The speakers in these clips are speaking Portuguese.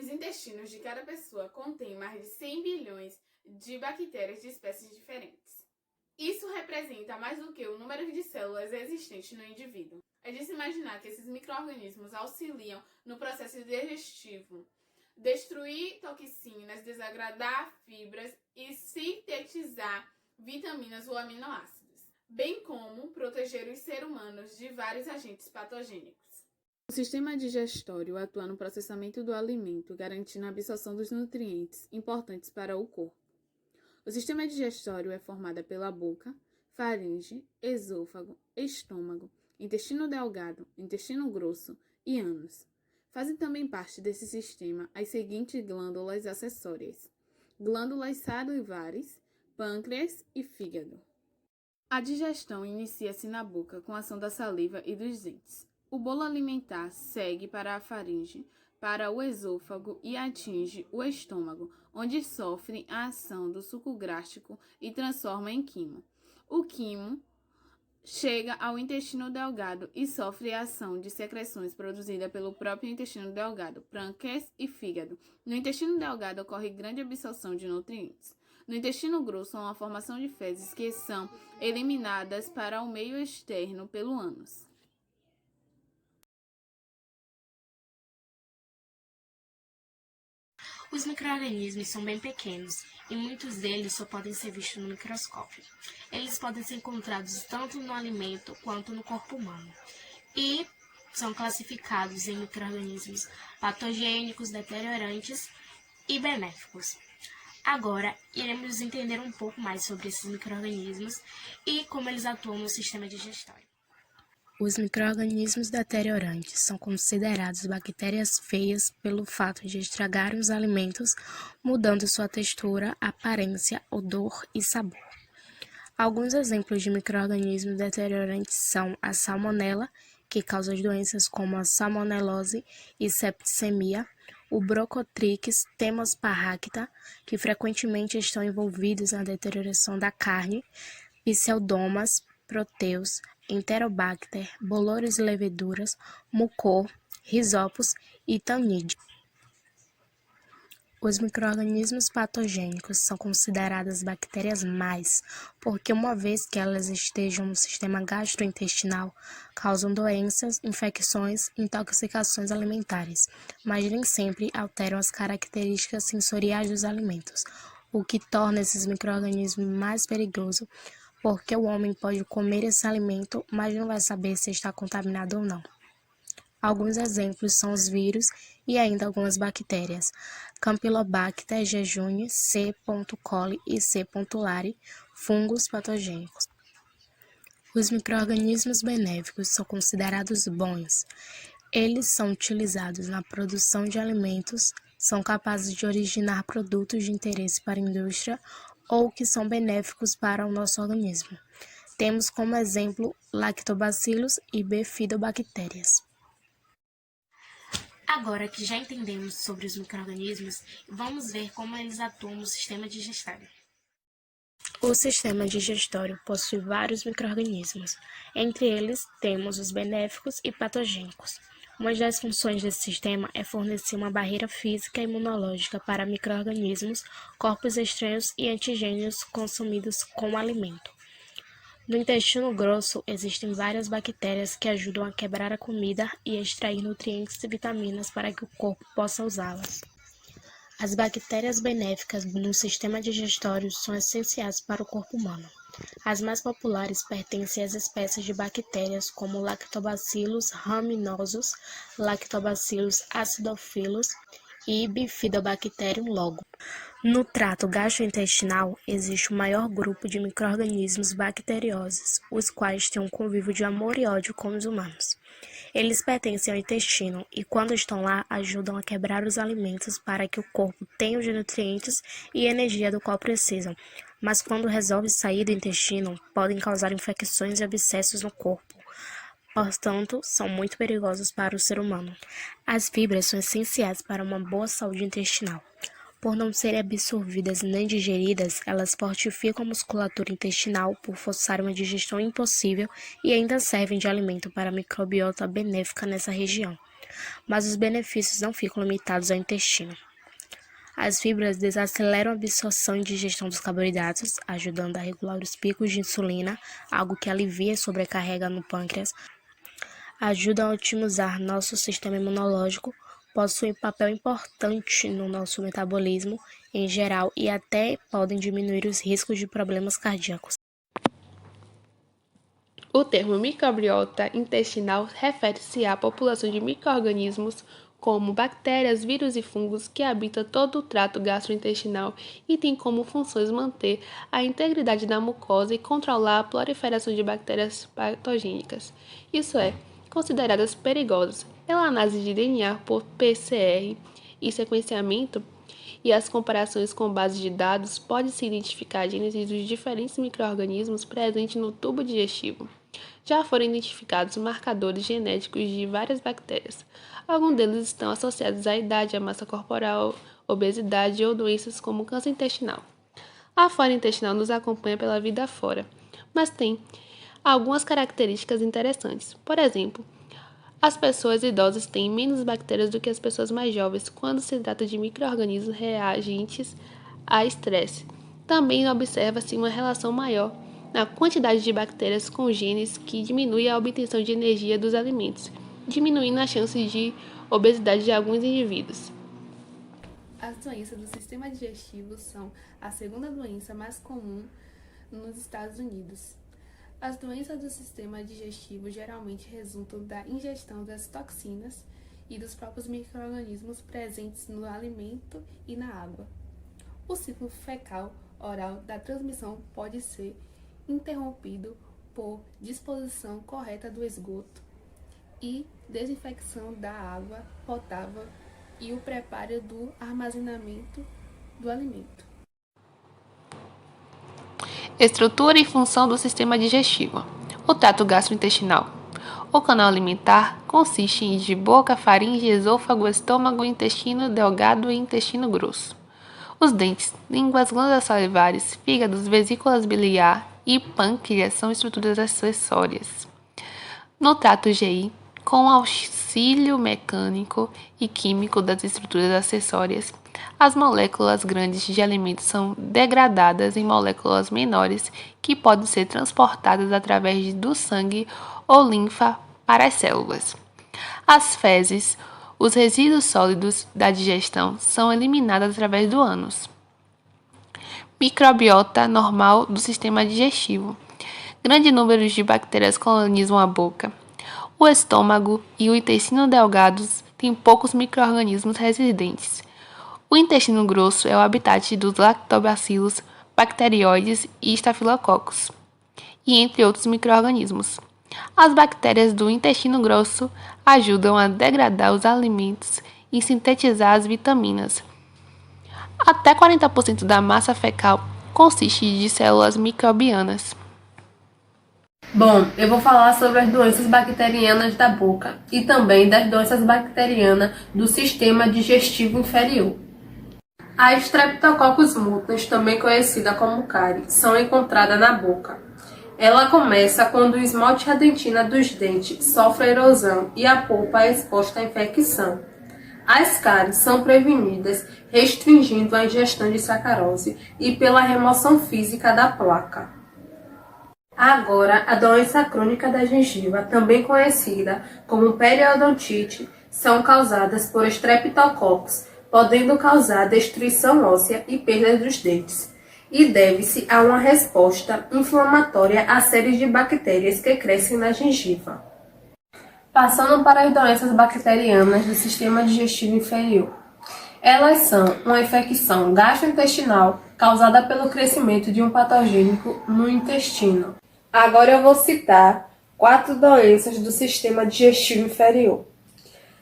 Os intestinos de cada pessoa contêm mais de 100 bilhões de bactérias de espécies diferentes. Isso representa mais do que o número de células existentes no indivíduo. É de se imaginar que esses micro-organismos auxiliam no processo digestivo, destruir toxinas, desagradar fibras e sintetizar vitaminas ou aminoácidos, bem como proteger os seres humanos de vários agentes patogênicos. O sistema digestório atua no processamento do alimento, garantindo a absorção dos nutrientes importantes para o corpo. O sistema digestório é formado pela boca, faringe, esôfago, estômago, intestino delgado, intestino grosso e ânus. Fazem também parte desse sistema as seguintes glândulas acessórias: glândulas salivares, pâncreas e fígado. A digestão inicia-se na boca com a ação da saliva e dos dentes. O bolo alimentar segue para a faringe, para o esôfago e atinge o estômago, onde sofre a ação do suco gástrico e transforma em quimo. O quimo chega ao intestino delgado e sofre a ação de secreções produzida pelo próprio intestino delgado, pâncreas e fígado. No intestino delgado ocorre grande absorção de nutrientes. No intestino grosso, há uma formação de fezes que são eliminadas para o meio externo pelo ânus. Os micro-organismos são bem pequenos e muitos deles só podem ser vistos no microscópio. Eles podem ser encontrados tanto no alimento quanto no corpo humano e são classificados em micro-organismos patogênicos, deteriorantes e benéficos. Agora, iremos entender um pouco mais sobre esses micro-organismos e como eles atuam no sistema digestório. Os micro-organismos deteriorantes são considerados bactérias feias pelo fato de estragarem os alimentos, mudando sua textura, aparência, odor e sabor. Alguns exemplos de micro-organismos deteriorantes são a salmonela, que causa doenças como a salmonelose e septicemia, o Brocotrix temosparracta, que frequentemente estão envolvidos na deterioração da carne, Pseudomonas, Proteus, Enterobacter, bolores e leveduras, mucor, risopus e tanídeo. Os micro-organismos patogênicos são consideradas bactérias mais, porque uma vez que elas estejam no sistema gastrointestinal, causam doenças, infecções e intoxicações alimentares, mas nem sempre alteram as características sensoriais dos alimentos, o que torna esses micro-organismos mais perigosos, porque o homem pode comer esse alimento, mas não vai saber se está contaminado ou não. Alguns exemplos são os vírus e ainda algumas bactérias, Campylobacter jejuni, C. coli e C. lari, fungos patogênicos. Os micro-organismos benéficos são considerados bons. Eles são utilizados na produção de alimentos, são capazes de originar produtos de interesse para a indústria ou que são benéficos para o nosso organismo. Temos como exemplo lactobacillus e bifidobactérias. Agora que já entendemos sobre os micro-organismos, vamos ver como eles atuam no sistema digestório. O sistema digestório possui vários micro-organismos. Entre eles, temos os benéficos e patogênicos. Uma das funções desse sistema é fornecer uma barreira física e imunológica para micro-organismos, corpos estranhos e antigênios consumidos como alimento. No intestino grosso, existem várias bactérias que ajudam a quebrar a comida e a extrair nutrientes e vitaminas para que o corpo possa usá-las. As bactérias benéficas no sistema digestório são essenciais para o corpo humano. As mais populares pertencem às espécies de bactérias como Lactobacillus rhamnosus, Lactobacillus acidophilus e Bifidobacterium logo. No trato gastrointestinal, existe o maior grupo de micro-organismos bacteriosos, os quais têm um convívio de amor e ódio com os humanos. Eles pertencem ao intestino e, quando estão lá, ajudam a quebrar os alimentos para que o corpo tenha os nutrientes e energia do qual precisam, mas quando resolvem sair do intestino, podem causar infecções e abscessos no corpo. Portanto, são muito perigosos para o ser humano. As fibras são essenciais para uma boa saúde intestinal. Por não serem absorvidas nem digeridas, elas fortificam a musculatura intestinal por forçar uma digestão impossível e ainda servem de alimento para a microbiota benéfica nessa região. Mas os benefícios não ficam limitados ao intestino. As fibras desaceleram a absorção e digestão dos carboidratos, ajudando a regular os picos de insulina, algo que alivia e sobrecarrega no pâncreas, ajudam a otimizar nosso sistema imunológico, possuem papel importante no nosso metabolismo em geral e até podem diminuir os riscos de problemas cardíacos. O termo microbiota intestinal refere-se à população de micro-organismos como bactérias, vírus e fungos que habitam todo o trato gastrointestinal e têm como funções manter a integridade da mucosa e controlar a proliferação de bactérias patogênicas, isso é, consideradas perigosas. Pela análise de DNA por PCR e sequenciamento e as comparações com bases de dados, pode-se identificar a gênese dos diferentes micro-organismos presentes no tubo digestivo. Já foram identificados marcadores genéticos de várias bactérias. Alguns deles estão associados à idade, à massa corporal, obesidade ou doenças como câncer intestinal. A flora intestinal nos acompanha pela vida fora, mas tem algumas características interessantes. Por exemplo, as pessoas idosas têm menos bactérias do que as pessoas mais jovens quando se trata de micro-organismos reagentes a estresse. Também observa-se uma relação maior na quantidade de bactérias com genes que diminui a obtenção de energia dos alimentos, diminuindo as chances de obesidade de alguns indivíduos. As doenças do sistema digestivo são a segunda doença mais comum nos Estados Unidos. As doenças do sistema digestivo geralmente resultam da ingestão das toxinas e dos próprios micro-organismos presentes no alimento e na água. O ciclo fecal-oral da transmissão pode ser interrompido por disposição correta do esgoto e desinfecção da água potável e o preparo do armazenamento do alimento. Estrutura e função do sistema digestivo. O trato gastrointestinal. O canal alimentar consiste de boca, faringe, esôfago, estômago, intestino delgado e intestino grosso. Os dentes, línguas, glândulas salivares, fígados, vesículas biliar e pâncreas são estruturas acessórias. No trato GI, com auxílio mecânico e químico das estruturas acessórias, as moléculas grandes de alimentos são degradadas em moléculas menores que podem ser transportadas através do sangue ou linfa para as células. As fezes, os resíduos sólidos da digestão, são eliminados através do ânus. Microbiota normal do sistema digestivo. Grande número de bactérias colonizam a boca. O estômago e o intestino delgados têm poucos micro-organismos residentes. O intestino grosso é o habitat dos lactobacilos, bacterióides e estafilococos, e entre outros micro-organismos. As bactérias do intestino grosso ajudam a degradar os alimentos e sintetizar as vitaminas. Até 40% da massa fecal consiste de células microbianas. Bom, eu vou falar sobre as doenças bacterianas da boca e também das doenças bacterianas do sistema digestivo inferior. A Streptococcus mutans, também conhecida como cárie, são encontradas na boca. Ela começa quando o esmalte e a dentina dos dentes sofre erosão e a polpa é exposta à infecção. As cáries são prevenidas restringindo a ingestão de sacarose e pela remoção física da placa. Agora, a doença crônica da gengiva, também conhecida como periodontite, são causadas por Streptococcus, podendo causar destruição óssea e perda dos dentes, e deve-se a uma resposta inflamatória à série de bactérias que crescem na gengiva. Passando para as doenças bacterianas do sistema digestivo inferior. Elas são uma infecção gastrointestinal causada pelo crescimento de um patogênico no intestino. Agora eu vou citar 4 doenças do sistema digestivo inferior.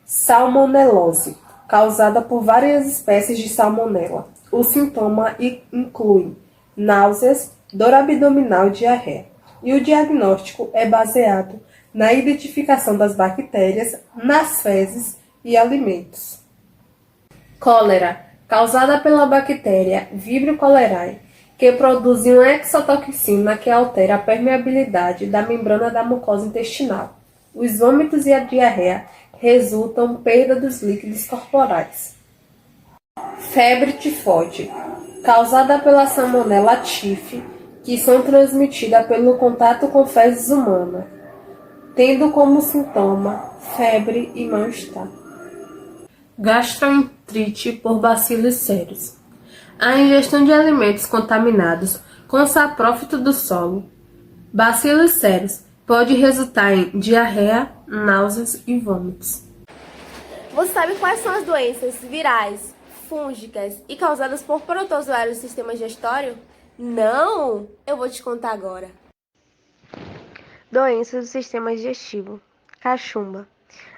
Salmonelose, causada por várias espécies de salmonela. O sintoma inclui náuseas, dor abdominal e diarreia. E o diagnóstico é baseado na identificação das bactérias nas fezes e alimentos. Cólera, causada pela bactéria Vibrio cholerae, que produz uma exotoxina que altera a permeabilidade da membrana da mucosa intestinal. os vômitos e a diarreia resultam perda dos líquidos corporais. Febre tifoide, causada pela Salmonella typhi, que são transmitidas pelo contato com fezes humanas, tendo como sintoma febre e mal-estar. Gastroenterite por bacilos cereus. A ingestão de alimentos contaminados com saprófito do solo, bacilos cereus, pode resultar em diarreia, náuseas e vômitos. Você sabe quais são as doenças virais, fúngicas e causadas por protozoários do sistema digestório? Não! Eu vou te contar agora. Doenças do sistema digestivo. Cachumba.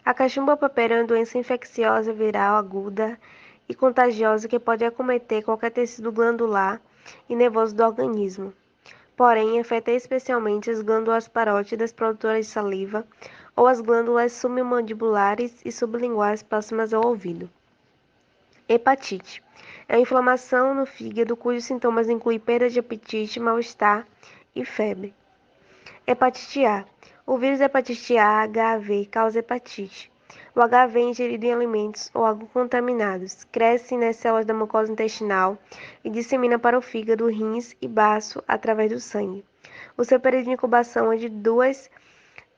A cachumba papera é uma doença infecciosa viral aguda e contagiosa que pode acometer qualquer tecido glandular e nervoso do organismo. Porém, afeta especialmente as glândulas parótidas produtoras de saliva ou as glândulas submandibulares e sublinguais próximas ao ouvido. Hepatite. É uma inflamação no fígado cujos sintomas incluem perda de apetite, mal-estar e febre. Hepatite A. O vírus da hepatite A, HAV, causa hepatite. O HAV é ingerido em alimentos ou água contaminados, cresce nas células da mucosa intestinal e dissemina para o fígado, rins e baço através do sangue. O seu período de incubação é de 2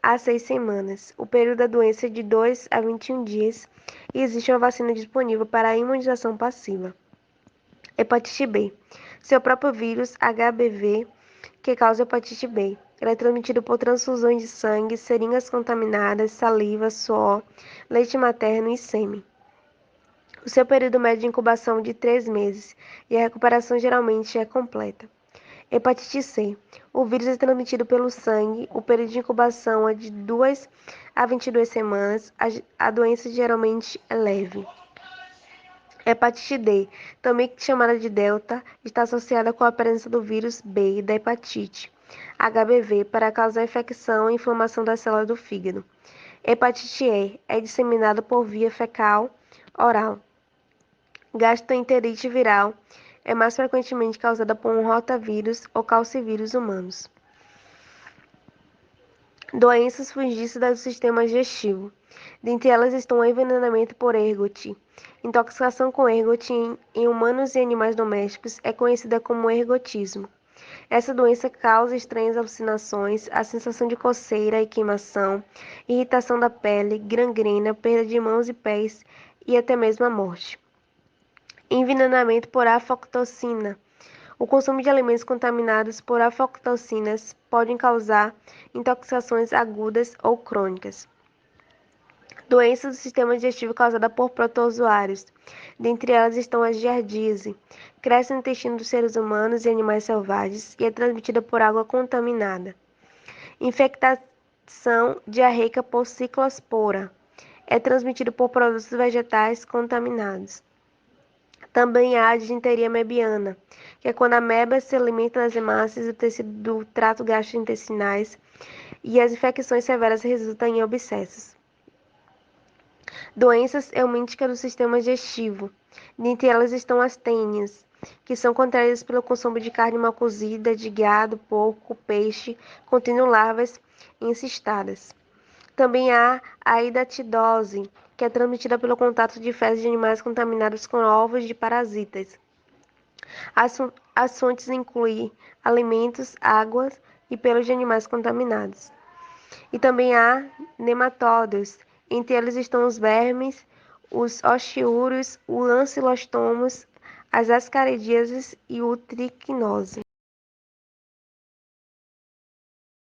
a 6 semanas. O período da doença é de 2 a 21 dias e existe uma vacina disponível para a imunização passiva. Hepatite B. Seu próprio vírus, HBV, que causa hepatite B. Ele é transmitido por transfusões de sangue, seringas contaminadas, saliva, suor, leite materno e sêmen. O seu período médio de incubação é de 3 meses e a recuperação geralmente é completa. Hepatite C. O vírus é transmitido pelo sangue, o período de incubação é de 2 a 22 semanas, a doença geralmente é leve. Hepatite D, também chamada de delta, está associada com a presença do vírus B da hepatite, HBV, para causar infecção e inflamação das células do fígado. Hepatite E é disseminada por via fecal oral. Gastroenterite viral é mais frequentemente causada por um rotavírus ou calcivírus humanos. Doenças fungícidas do sistema digestivo. Dentre elas estão o envenenamento por ergote. Intoxicação com ergote em humanos e animais domésticos é conhecida como ergotismo. Essa doença causa estranhas alucinações, a sensação de coceira e queimação, irritação da pele, gangrena, perda de mãos e pés e até mesmo a morte. Envenenamento por aflatoxina. O consumo de alimentos contaminados por aflatoxinas pode causar intoxicações agudas ou crônicas. Doenças do sistema digestivo causadas por protozoários. Dentre elas estão a giardíase. Cresce no intestino dos seres humanos e animais selvagens e é transmitida por água contaminada. Infectação diarreica por ciclospora. É transmitido por produtos vegetais contaminados. Também há a disenteria mebiana, que é quando a ameba se alimenta das hemácias do tecido do trato gastrointestinais e as infecções severas resultam em abscessos. Doenças helmínticas do sistema digestivo. Dentre elas estão as tênias, que são contraídas pelo consumo de carne mal cozida, de gado, porco, peixe, contendo larvas encistadas. Também há a hidatidose, que é transmitida pelo contato de fezes de animais contaminados com ovos de parasitas. As fontes incluem alimentos, águas e pelos de animais contaminados. E também há nematódeos. Entre eles estão os vermes, os oxiúrios, os ancilostomos, as ascaridíases e o trichinose.